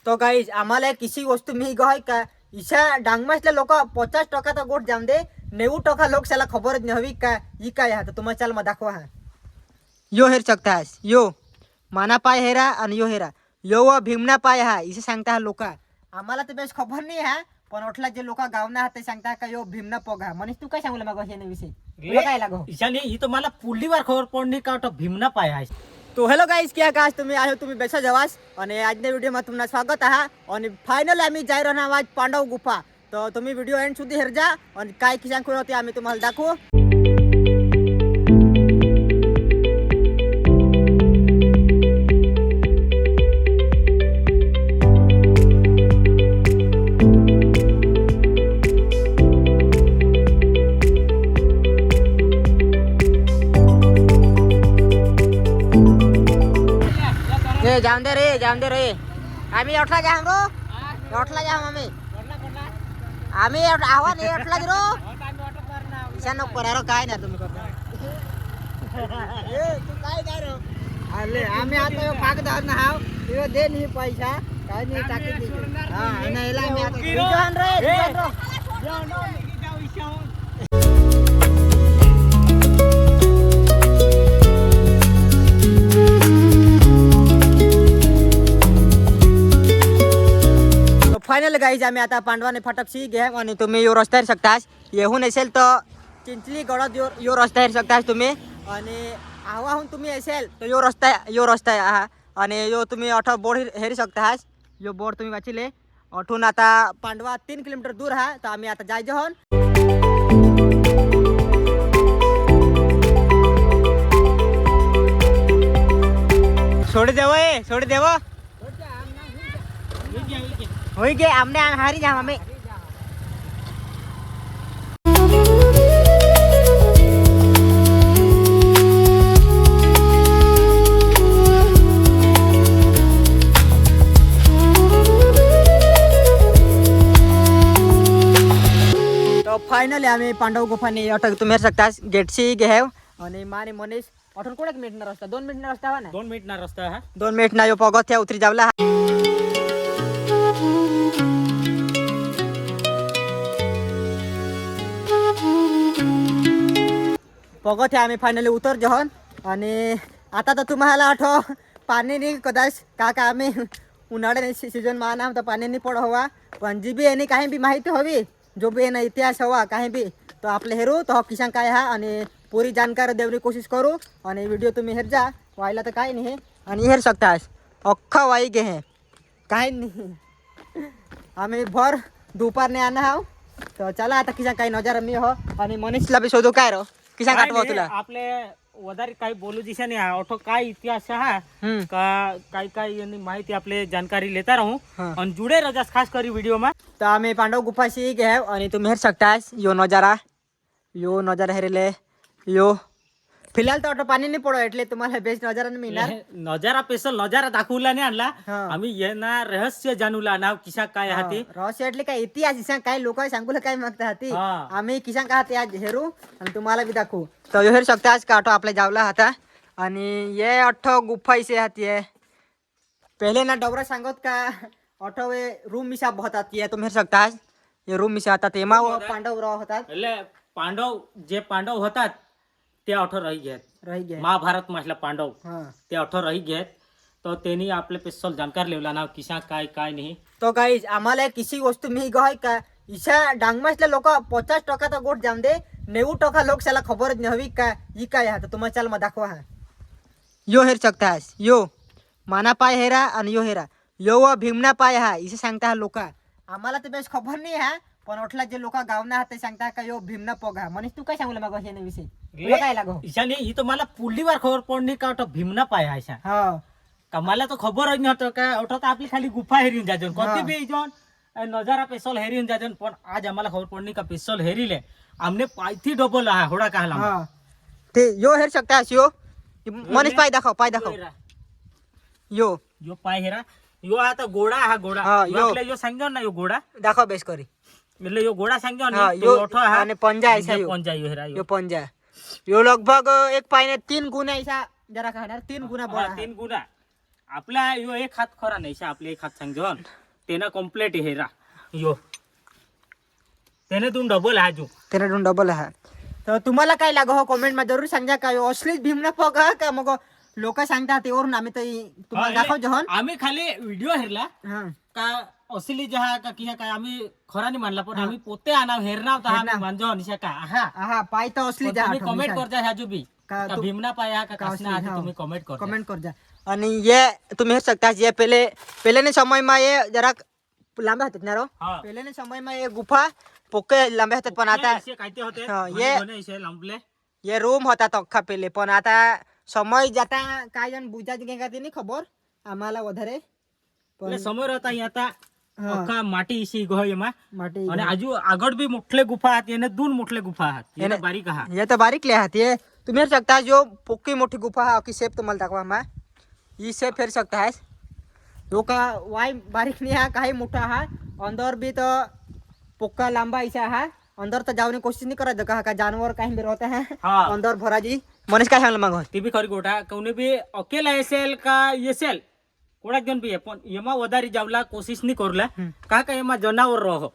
तो गाईज आम्हाला किसी वस्तू मी गय का इशा डांगमासल्या लोक 50% तर गोट जाम दे 90% लोक त्याला खबरच नाही हवी का ही काय हा तर तुम्हाला चाल मग दाखवा हा यो हेर शकता यो माना पाय हेरा आणि यो हेरा यो व भीमना पाय हा इसे सांगता हा लोक आम्हाला तर बेस खबर नाही हा पण ओठला जे लोक गावना ते सांगता का यो भीमना पग हा मनीष तू काय सांगू मग अशा विषय तुला काय लागो ईशानी ही तो मला पुढली बार खबर पडली का तो भीमना पाय आहे. तो हेलो गाइस क्या काश तुम्ही आयो तुम्ही बेसा जवास आणि આજના વિડિયોમાં तुम्हाला स्वागत आहे आणि फायनली आम्ही जाई रहना आज पांडव गुफा तो तुम्ही व्हिडिओ एंड સુધી हेरजा आणि काय किसान कोण होते आम्ही तुम्हाला दाखवू जाऊन दे रे आम्ही अठला जाम रो अठला जाम आम्ही आव्हा नाही अठला रो ईशा नको करा रो काय नाही तुम्ही करता तू काय रो अरे आम्ही आता यो पाक दार ना हाव यो दे नाही पैसा काय नाही टाकी दे हा नाही ला मी आता जाऊन रे फायनल गाईज आम्ही आता पांडवाने फाटकशी घ्या आणि तुम्ही यो रस्त्यावर शकतास येऊन असेल तर चिंचली गडात यो रस्त्यावर शकतास तुम्ही आणि आवाहून तुम्ही असेल तर यो रस्ता हा आणि यो तुम्ही अठा बोर्ड हेरी शकतास यो बोर्ड तुम्ही वाचिले अठून आता पांडवा 3 किलोमीटर दूर हा तर आम्ही आता जायचं हन सोड देव होई गे आमने हारी जाम आम्ही तो फायनली आम्ही पांडव गुफाने अटक तुम्ही सकतास गेटशी घेव आणि माने मनीष अठून कोणा मिनिट रस्ता 2 मिनिट रस्ता हवा ना 2 मिनिट ना रस्ता हा 2 मिनिट ना यो पगथ्या उतरी जावला पगथे आम्ही फायनली उतर जहन आणि आता तर तुम्हाला आठव पाणी नाही कदाच का आम्ही उन्हाळ्याने सीजन माना तर पाणी नाही पड हवा पण जी बी यांनी काही बी माहिती हवी जो बी यांना इतिहास हवा काही बी तो आपले हेरू तो किसान काय हा आणि पुरी जानकारी देवरी कोशिश करू आणि व्हिडिओ तुम्ही हेर जा व्हायला तर काही नाही आणि हेर शकतास अख्खा वाई घे हे काही नाही आम्ही भर दुपारने आणा हाव तर चला आता किसान काही नजारा मी हो आणि मनीषला बी शोधू काय रो किसान काटवा तुला आपले वदारी काही बोलू दिशा नाही हा ऑटो काय इतिहास हा का काय यांनी माहिती आपले जानकारी लेता रहूं आणि जुडे रजास खास करी व्हिडिओ में तर आम्ही पांडव गुफाशी घे आणि तुम्ही हेर शकतास यो नजारा हेरेले यो फिलहाल तर ऑटो पाणी नाही पडो એટલે तुम्हाला बेस्ट नजारा मिळणार नजारा स्पेशल नजारा दाखवला नाही आणला आम्ही येणार रहस्य जाणूला नाव किसा काय हाती रहस्य એટલે काय इतिहास किसान काय लोक सांगूला काय मागता हाती आम्ही किसान का हाती आज हेरू आणि तुम्हाला बी दाखवू तर हेर शकतास का ऑटो आपल्या जावला हाता आणि ये ऑटो गुफा इसे हाती है पहले ना डबरा सांगत का ऑटो वे रूम मिसा बहुत आती है तुम हेर सकतास ये रूम मिसा आता तेमा पांडव राव होतात એટલે पांडव होतात ते ऑटो रही घेत महाभारत मधला पांडव ते ऑटो रही घेत तो त्यांनी आपले स्पेशल जानकार लेवला ना किसा काय नाही तो गाईज आम्हाला किसी वस्तू मी गय का इशा डांगमासल्या लोक 50% तर गोट जाम दे 90% लोक त्याला खबरच नाही हवी का ही काय हा तर तुम्हाला चाल मग दाखवा हा यो हेर शकतास यो माना पाय हेरा आणि यो हेरा यो व भीमना पाय हा इसे सांगता हा लोक आम्हाला तर बेस खबर नाही हा पण ओठला जे लोक गावना ते सांगता का यो भीमना पग हा मनीष तू काय सांगू मग अशा विषय तुला काय लागो ईशानी ही तो मला पुढली बार खबर पडली का तो भीमना पाय आहे का मला तो खबर नव्हतं का ऑटो तर आपली खाली गुफा हेरीन जाजन कोणती बी जॉन नजारा स्पेशल हेरीन जाजन पण आज आम्हाला खबर पडली का स्पेशल हेरीले आमने पायथी डबल हा होडा कहला ते यो हेर शकतास यो मनीष पाय दाखव यो पाय हेरा यो आता घोडा हा घोडा यो सांगो ना यो घोडा दाखव बेस करी એટલે યો ઘોડા સંગ્યો ને यो ઓઠો હા અને पंजा ऐसा पंजा यो हेरा यो पंजा यो लगभग एक पायने 3 गुना ऐसा जरा कहणार 3 गुना बड़ा 3 गुना आपला यो एक हात खरा नाही शा आपले एक हात सांगजो तेना कम्प्लीट हेरा यो त्याने तुम डबल हाजू त्याने दोन डबल आहे. तर तुम्हाला काय लागो हो कमेंट मध्ये जरूर सांगा काय असलीच भीमना पग हा का मग लोक सांगतात त्यावरून आम्ही तर तुम्हाला दाखवतो हन. आम्ही खाली व्हिडिओ हेरला हा का असली जहा का किया काय आम्ही खरा नाही मानला पण आम्ही पोते आना हेरना होता आम्ही मानजो निशा का हा हा पाय तर असली जा तुम्ही कमेंट करजा ह्याजू बी का का तू- भीमना पाया का का कसना असली, आधी हाँ. तुम्ही कमेंट कर कमेंट कर जा. आणि ये तुम्ही हेर सकता ये पहले ने समय में ये जरा लांबे हातात ना रो हा. पहले ने समय में ये गुफा पोके लांबे हातात पण आता ऐसे कायते होते हाँ, ये ये- ऐसे लंबले ये रूम होता तो अख्खा पहिले पण आता समय जाता काय जण बुजा काय का ते नाही खबर आम्हाला વધારે એટલે पण સમોર હતા અહીંયા તા હા. અખા માટી ઈસી ગયો એમાં माटी અને આજુ આગળ બી મોટલે ગુફા હતી એને દૂર મોટલે ગુફા હતી એને એને- બારીક હા ये तर बारीक ले आहात ये तुम्ही हेर सकता जो पोकी मोठी गुफा हा की शेप तुम्हाला दाखवा मा ही शेप फेर सकता है जो का वाय बारीक नहीं हा काही मोठा हा अंदर भी तो पोक्का लांबा ऐसा हा अंदर तर जाने कोशिश नहीं करा का का जानवर कहीं भी रहते हैं હા अंदर भरा जी मनीष काय सांगलं मग તે બી ખરી ગોઠા કોને બી અકેલા એસેલ કા એસેલ કોડાક જણ બી પણ એમાં વધારે જાવલા કોશિશ નહીં કરલા કા કા એમાં જનાવર રહો